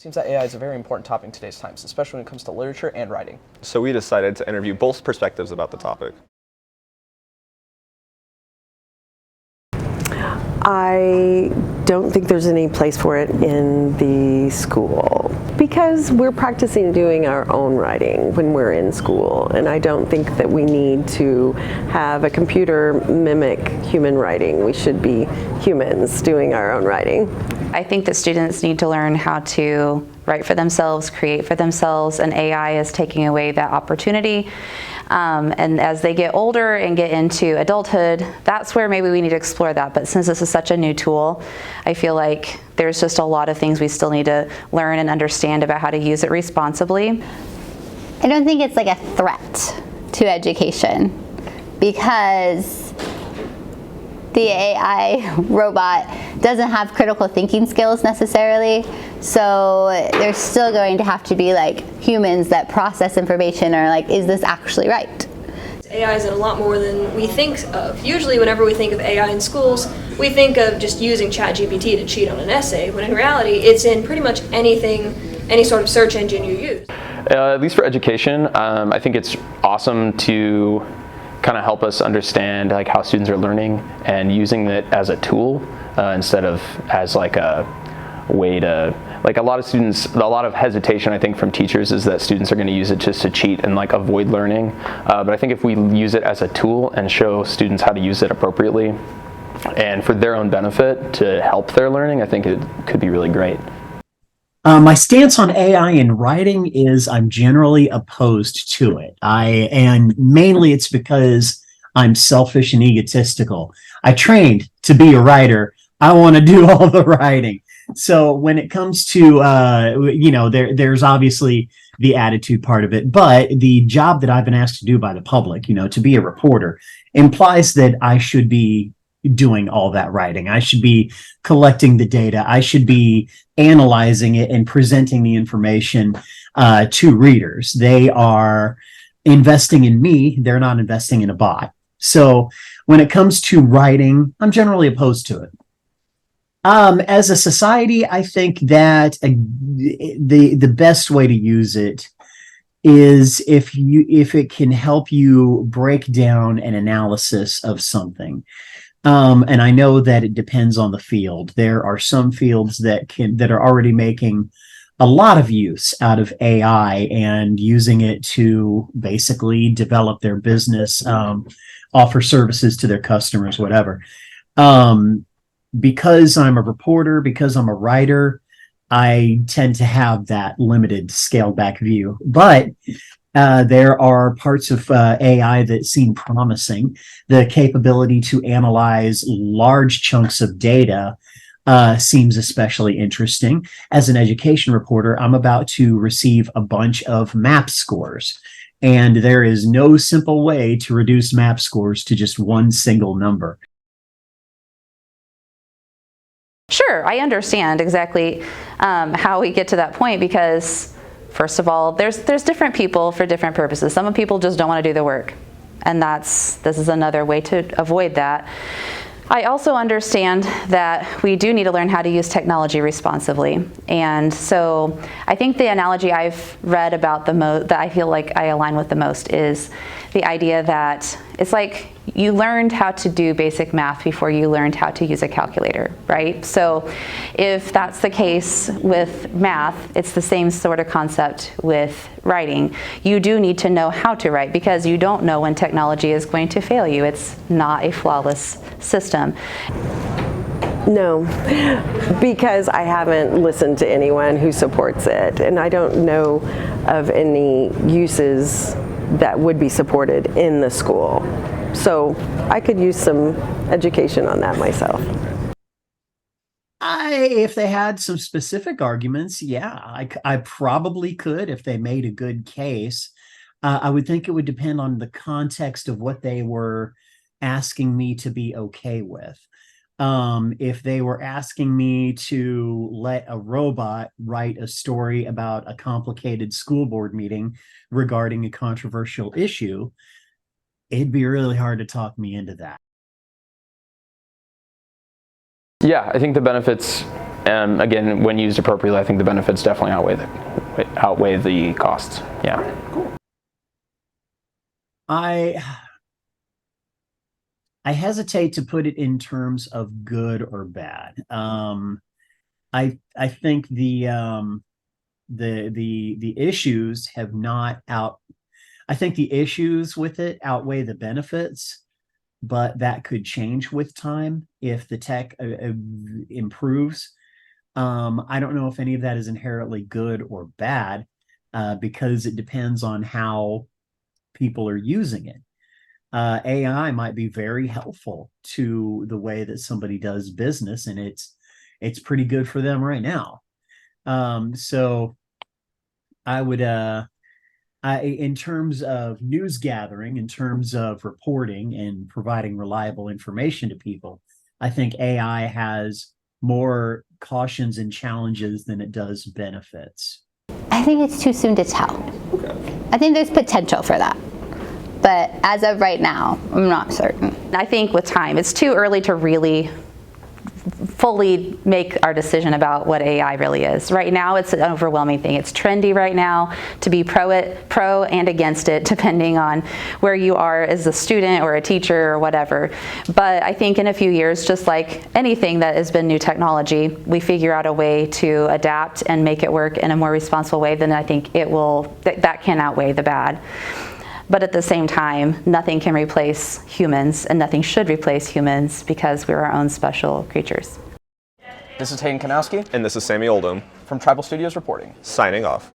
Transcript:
Seems that AI is a very important topic in today's times, especially when it comes to literature and writing. So we decided to interview both perspectives about the topic. I don't think there's any place for it in the school because we're practicing doing our own writing when we're in school, and I don't think that we need to have a computer mimic human writing. We should be humans doing our own writing. I think that students need to learn how to write for themselves, create for themselves, and AI is taking away that opportunity. And as they get older and get into adulthood, that's where maybe we need to explore that. But since this is such a new tool, I feel like there's just a lot of things we still need to learn and understand about how to use it responsibly. I don't think it's like a threat to education because the AI robot doesn't have critical thinking skills necessarily, so there's still going to have to be like humans that process information or like, is this actually right? AI is in a lot more than we think of. Usually whenever we think of AI in schools, we think of just using ChatGPT to cheat on an essay, when in reality it's in pretty much anything, any sort of search engine you use. At least for education, I think it's awesome to kind of help us understand like how students are learning and using it as a tool instead of as like a way to, like a lot of hesitation I think from teachers is that students are going to use it just to cheat and like avoid learning, but I think if we use it as a tool and show students how to use it appropriately and for their own benefit to help their learning, I think it could be really great. My stance on AI in writing is I'm generally opposed to it. And mainly it's because I'm selfish and egotistical. I trained to be a writer. I want to do all the writing. So when it comes to, there's obviously the attitude part of it, but the job that I've been asked to do by the public, to be a reporter, implies that I should be doing all that writing. I should be collecting the data. I should be analyzing it and presenting the information to readers. They are investing in me. They're not investing in a bot. So when it comes to writing, I'm generally opposed to it. As a society, I think that the best way to use it is if it can help you break down an analysis of something. And I know that it depends on the field. There are some fields that are already making a lot of use out of AI and using it to basically develop their business, offer services to their customers, whatever. Because I'm a reporter, because I'm a writer, I tend to have that limited scaled back view. But there are parts of AI that seem promising. The capability to analyze large chunks of data seems especially interesting. As an education reporter, I'm about to receive a bunch of MAP scores. And there is no simple way to reduce MAP scores to just one single number. Sure, I understand exactly how we get to that point because first of all, there's different people for different purposes. Some people just don't want to do the work, and this is another way to avoid that. I also understand that we do need to learn how to use technology responsibly, and so I think the analogy I've read about that I feel like I align with the most is the idea that it's like you learned how to do basic math before you learned how to use a calculator, right? So if that's the case with math, it's the same sort of concept with writing. You do need to know how to write because you don't know when technology is going to fail you. It's not a flawless system. No, because I haven't listened to anyone who supports it, and I don't know of any uses that would be supported in the school. So I could use some education on that myself. If they had some specific arguments, yeah, I probably could if they made a good case. I would think it would depend on the context of what they were asking me to be okay with. If they were asking me to let a robot write a story about a complicated school board meeting regarding a controversial issue, it'd be really hard to talk me into that. Yeah, I think the benefits, again, when used appropriately, I think the benefits definitely outweigh the costs. Yeah. I hesitate to put it in terms of good or bad. I think the issues have not out. I think the issues with it outweigh the benefits, but that could change with time if the tech improves. I don't know if any of that is inherently good or bad, because it depends on how people are using it. AI might be very helpful to the way that somebody does business, and it's pretty good for them right now. So I would, in terms of news gathering, in terms of reporting and providing reliable information to people, I think AI has more cautions and challenges than it does benefits. I think it's too soon to tell. I think there's potential for that. But as of right now, I'm not certain. I think with time, it's too early to really fully make our decision about what AI really is. Right now, it's an overwhelming thing. It's trendy right now to be pro and against it, depending on where you are as a student or a teacher or whatever. But I think in a few years, just like anything that has been new technology, we figure out a way to adapt and make it work in a more responsible way, then I think it will, that can outweigh the bad. But at the same time, nothing can replace humans, and nothing should replace humans because we're our own special creatures. This is Hayden Kaniowski And this is Sammy Oldham, from Tribal Studios reporting. signing off.